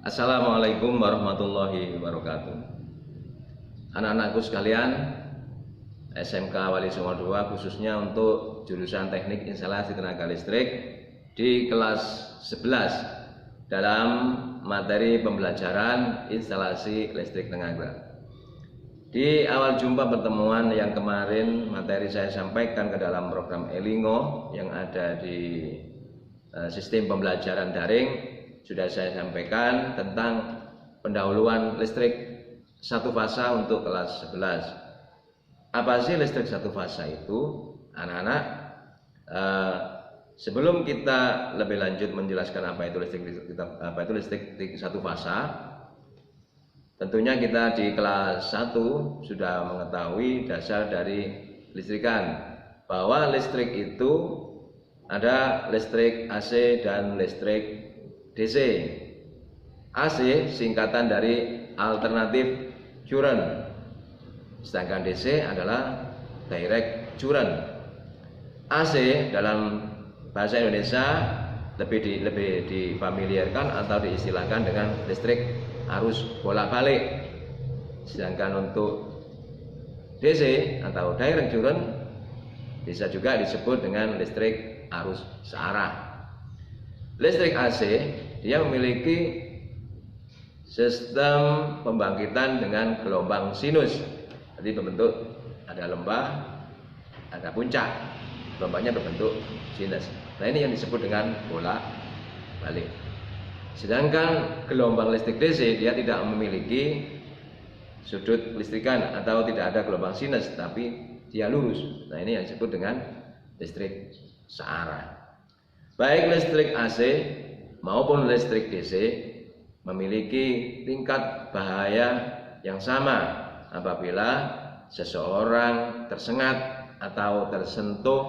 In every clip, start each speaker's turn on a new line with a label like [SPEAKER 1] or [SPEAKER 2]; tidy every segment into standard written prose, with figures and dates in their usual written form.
[SPEAKER 1] Assalamualaikum warahmatullahi wabarakatuh. Anak-anakku sekalian, SMK Wali Songo 2 khususnya untuk jurusan Teknik Instalasi Tenaga Listrik di kelas 11 dalam materi pembelajaran instalasi listrik tenaga. Di awal jumpa pertemuan yang kemarin, materi saya sampaikan ke dalam program Elingo yang ada di sistem pembelajaran daring. Sudah saya sampaikan tentang pendahuluan listrik satu fasa untuk kelas 11. Apa sih listrik satu fasa itu, anak-anak? Sebelum kita lebih lanjut menjelaskan apa itu listrik satu fasa, tentunya kita di kelas 1 sudah mengetahui dasar dari listrikan, bahwa listrik itu ada listrik AC dan listrik DC. AC singkatan dari alternatif current, sedangkan DC adalah direct current. AC dalam bahasa Indonesia lebih difamiliarkan atau diistilahkan dengan listrik arus bolak-balik, sedangkan untuk DC atau direct current bisa juga disebut dengan listrik arus searah. Listrik AC dia memiliki sistem pembangkitan dengan gelombang sinus. Jadi berbentuk ada lembah, ada puncak, gelombangnya berbentuk sinus. Nah, ini yang disebut dengan bola balik. Sedangkan gelombang listrik DC dia tidak memiliki sudut listrikan atau tidak ada gelombang sinus, tapi dia lurus. Nah, ini yang disebut dengan listrik searah. Baik listrik AC maupun listrik DC memiliki tingkat bahaya yang sama apabila seseorang tersengat atau tersentuh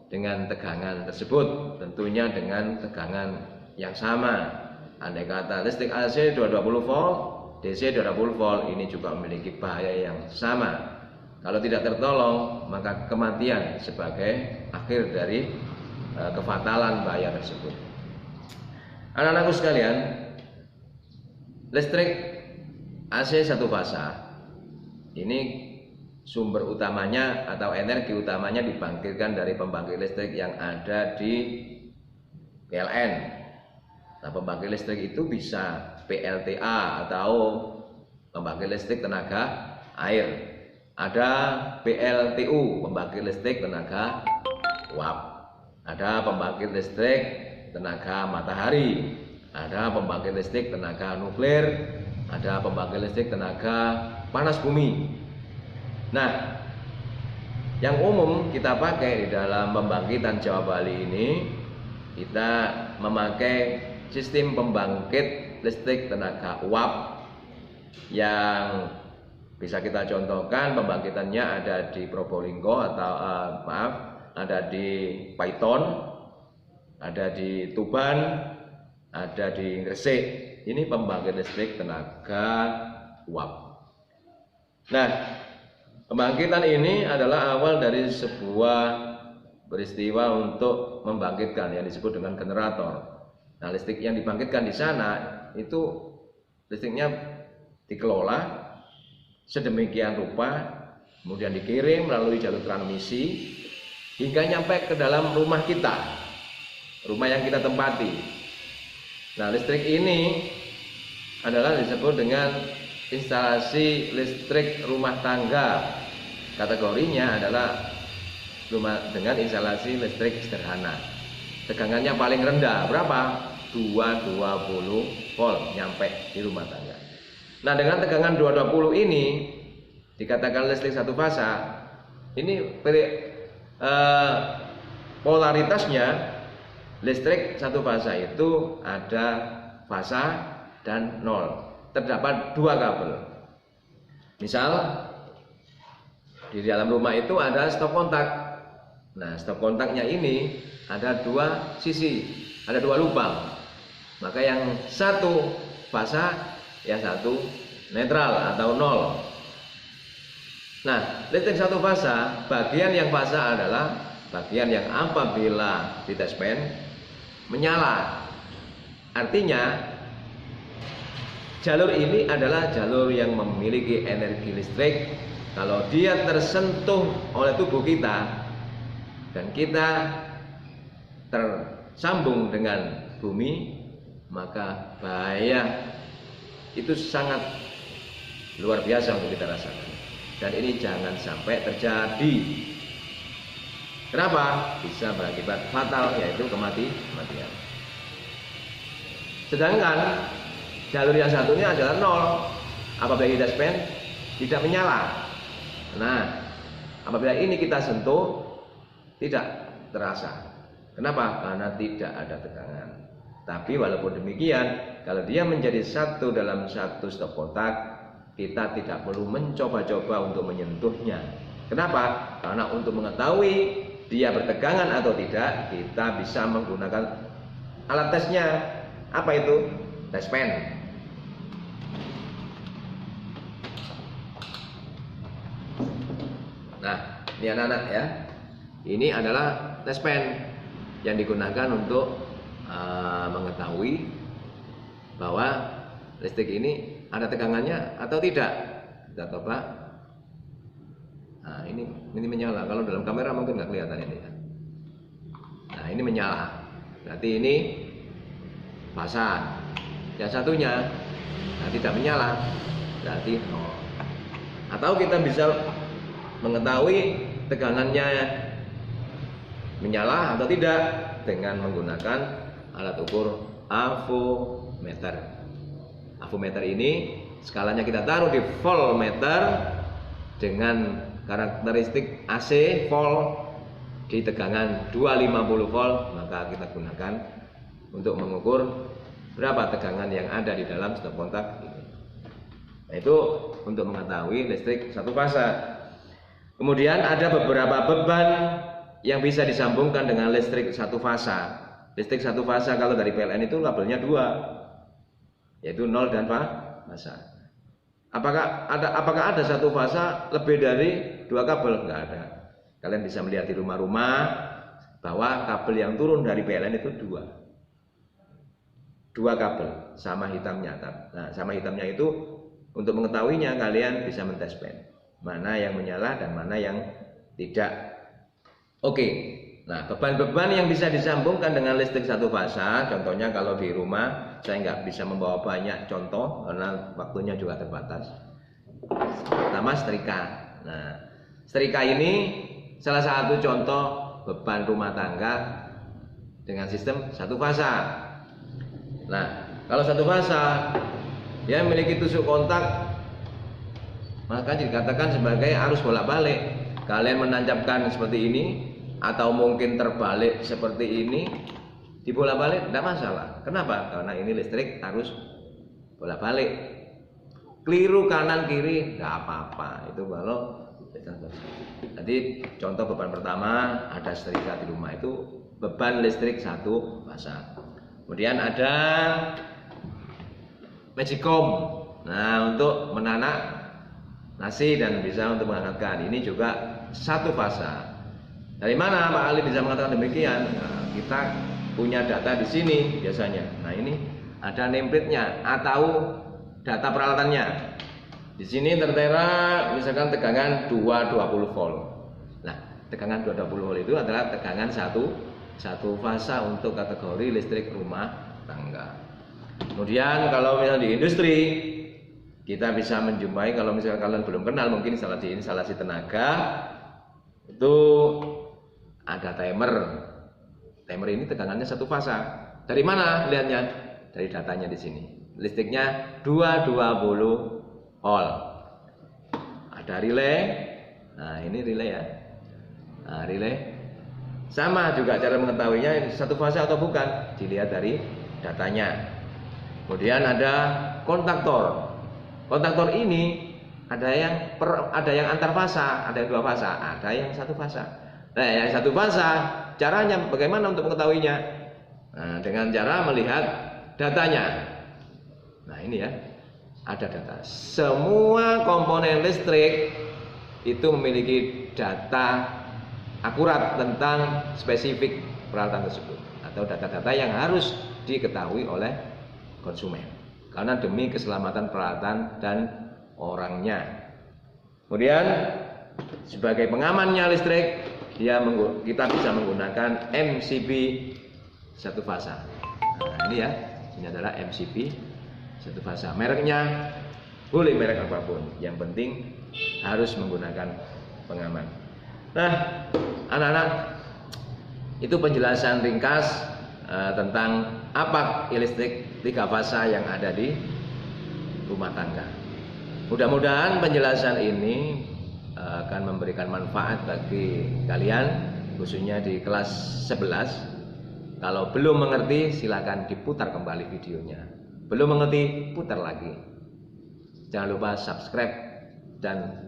[SPEAKER 1] dengan tegangan tersebut, tentunya dengan tegangan yang sama. Andai kata listrik AC 220 volt, DC 220 volt, ini juga memiliki bahaya yang sama. Kalau tidak tertolong, maka kematian sebagai akhir dari kefatalan bahaya tersebut. Anak-anakku sekalian, listrik AC satu fasa ini sumber utamanya atau energi utamanya dibangkitkan dari pembangkit listrik yang ada di PLN. Nah, pembangkit listrik itu bisa PLTA atau pembangkit listrik tenaga air. Ada PLTU, pembangkit listrik tenaga uap. Ada pembangkit listrik tenaga matahari, ada pembangkit listrik tenaga nuklir, ada pembangkit listrik tenaga panas bumi. Nah, yang umum kita pakai di dalam pembangkitan Jawa Bali ini, kita memakai sistem pembangkit listrik tenaga uap yang bisa kita contohkan pembangkitannya ada di Probolinggo atau ada di Paiton, ada di Tuban, ada di Gresik. Ini pembangkit listrik tenaga uap. Nah, pembangkitan ini adalah awal dari sebuah peristiwa untuk membangkitkan yang disebut dengan generator. Nah, listrik yang dibangkitkan di sana itu listriknya dikelola sedemikian rupa, kemudian dikirim melalui jalur transmisi hingga nyampe ke dalam rumah kita, rumah yang kita tempati. Nah, listrik ini adalah disebut dengan instalasi listrik rumah tangga. Kategorinya adalah rumah dengan instalasi listrik sederhana. Tegangannya paling rendah berapa? 220 volt nyampe di rumah tangga. Nah, dengan tegangan 220 ini dikatakan listrik satu fasa. Ini polaritasnya listrik satu fasa itu ada fasa dan nol. Terdapat dua kabel. Misal di dalam rumah itu ada stop kontak. Nah, stop kontaknya ini ada dua sisi, ada dua lubang. Maka yang satu fasa, yang satu netral atau nol. Nah, listrik satu fasa, bagian yang fasa adalah bagian yang apabila ditespen menyala. Artinya jalur ini adalah jalur yang memiliki energi listrik. Kalau dia tersentuh oleh tubuh kita dan kita tersambung dengan bumi, maka bahaya itu sangat luar biasa untuk kita rasakan. Dan ini jangan sampai terjadi. Kenapa? Bisa berakibat fatal, yaitu kematian. Sedangkan jalur yang satunya adalah nol. Apabila kita spend, tidak menyala. Nah, apabila ini kita sentuh, tidak terasa. Kenapa? Karena tidak ada tegangan. Tapi walaupun demikian, kalau dia menjadi satu dalam satu stop kontak, kita tidak perlu mencoba-coba untuk menyentuhnya. Kenapa? Karena untuk mengetahui dia bertegangan atau tidak, kita bisa menggunakan alat tesnya. Apa itu? Tes pen. Nah, ini anak-anak ya. Ini adalah tes pen yang digunakan untuk mengetahui bahwa listrik ini ada tegangannya atau tidak. Kita coba. Nah, ini menyala. Kalau dalam kamera mungkin nggak kelihatan ini. Nah, ini menyala. Berarti ini basah. Yang satunya tidak menyala. Berarti nol. Atau kita bisa mengetahui tegangannya menyala atau tidak dengan menggunakan alat ukur avometer. Avometer ini skalanya kita taruh di voltmeter dengan karakteristik AC volt di tegangan 250 volt, maka kita gunakan untuk mengukur berapa tegangan yang ada di dalam stop kontak ini. Nah, itu untuk mengetahui listrik satu fasa. Kemudian ada beberapa beban yang bisa disambungkan dengan listrik satu fasa. Listrik satu fasa kalau dari PLN itu kabelnya dua, yaitu nol dan fasa. Apakah ada satu fasa lebih dari dua kabel? Enggak ada. Kalian bisa melihat di rumah-rumah bahwa kabel yang turun dari PLN itu dua kabel sama hitamnya. Nah, sama hitamnya itu untuk mengetahuinya kalian bisa mentes pen mana yang menyala dan mana yang tidak. Oke. Nah, beban-beban yang bisa disambungkan dengan listrik satu fasa, contohnya kalau di rumah, saya nggak bisa membawa banyak contoh karena waktunya juga terbatas. Pertama, setrika. Nah, setrika ini salah satu contoh beban rumah tangga dengan sistem satu fasa. Nah, kalau satu fasa dia memiliki tusuk kontak, maka dikatakan sebagai arus bolak-balik. Kalian menancapkan seperti ini atau mungkin terbalik seperti ini, dibolak-balik tidak masalah. Kenapa? Karena ini listrik arus bolak-balik. Keliru kanan kiri tidak apa-apa. Itu kalau jadi contoh beban pertama ada setrika di rumah, itu beban listrik satu fasa. Kemudian ada magicom. Nah, untuk menanak nasi dan bisa untuk menghangatkan, ini juga satu fasa. Dari mana Pak Ali bisa mengatakan demikian? Nah, kita punya data di sini biasanya. Nah, ini ada nameplate-nya atau data peralatannya. Di sini tertera misalkan tegangan 220 volt. Nah, tegangan 220 volt itu adalah tegangan satu fasa untuk kategori listrik rumah tangga. Kemudian kalau misalnya di industri, kita bisa menjumpai, kalau misalnya kalian belum kenal mungkin instalasi tenaga itu ada timer. Timer ini tegangannya satu fasa. Dari mana lihatnya? Dari datanya di sini. Listriknya 220 volt. Ada relay. Nah, ini relay ya. Nah, relay sama juga cara mengetahuinya satu fasa atau bukan, dilihat dari datanya. Kemudian ada kontaktor. Kontaktor ini ada yang antar fasa, ada yang dua fasa, ada yang satu fasa. Nah, yang satu fasa caranya bagaimana untuk mengetahuinya? Nah, dengan cara melihat datanya. Nah, ini ya, ada data. Semua komponen listrik itu memiliki data akurat tentang spesifik peralatan tersebut atau data-data yang harus diketahui oleh konsumen. karena demi keselamatan peralatan dan orangnya. Kemudian sebagai pengamannya listrik, kita bisa menggunakan MCB satu fasa. Nah, ini ya, ini adalah MCB satu fasa. Mereknya boleh merek apapun, yang penting harus menggunakan pengaman. Nah, anak-anak, itu penjelasan ringkas tentang apa listrik 3 fasa yang ada di rumah tangga. Mudah-mudahan penjelasan ini akan memberikan manfaat bagi kalian, khususnya di kelas 11. Kalau belum mengerti, silakan diputar kembali videonya. Belum mengerti, putar lagi. Jangan lupa subscribe dan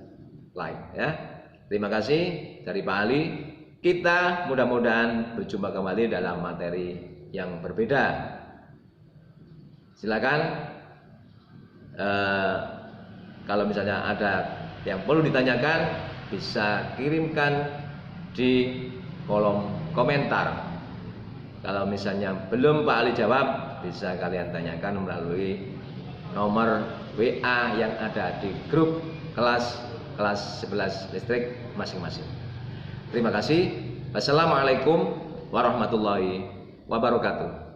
[SPEAKER 1] like ya. Terima kasih dari Pak Ali. Kita mudah-mudahan berjumpa kembali dalam materi yang berbeda. Silakan kalau misalnya ada yang perlu ditanyakan, bisa kirimkan di kolom komentar. Kalau misalnya belum Pak Ali jawab, bisa kalian tanyakan melalui nomor WA yang ada di grup kelas 11 listrik masing-masing. Terima kasih. Wassalamualaikum warahmatullahi wabarakatuh.